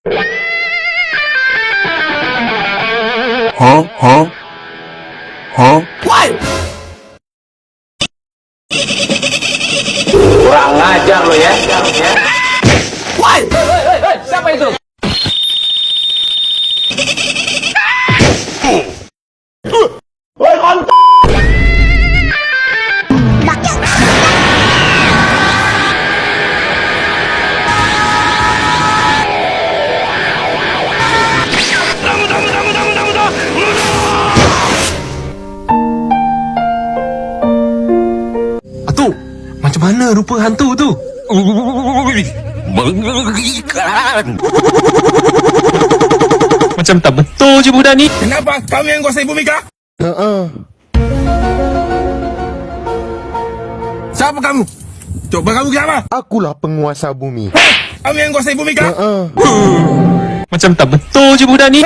Huh? Huh? Huh? What? Kurang ajar lo ya. What? Siapa itu? Woi kontol. Atuk, macam mana rupa hantu tu? Mengerikan. Macam tak betul je budak ni. Kenapa kami yang kuasai bumi kah? Siapa kamu? Coba kamu siapa? Akulah penguasa bumi. Kami yang kuasai bumi kah? Macam tak betul je budak ni.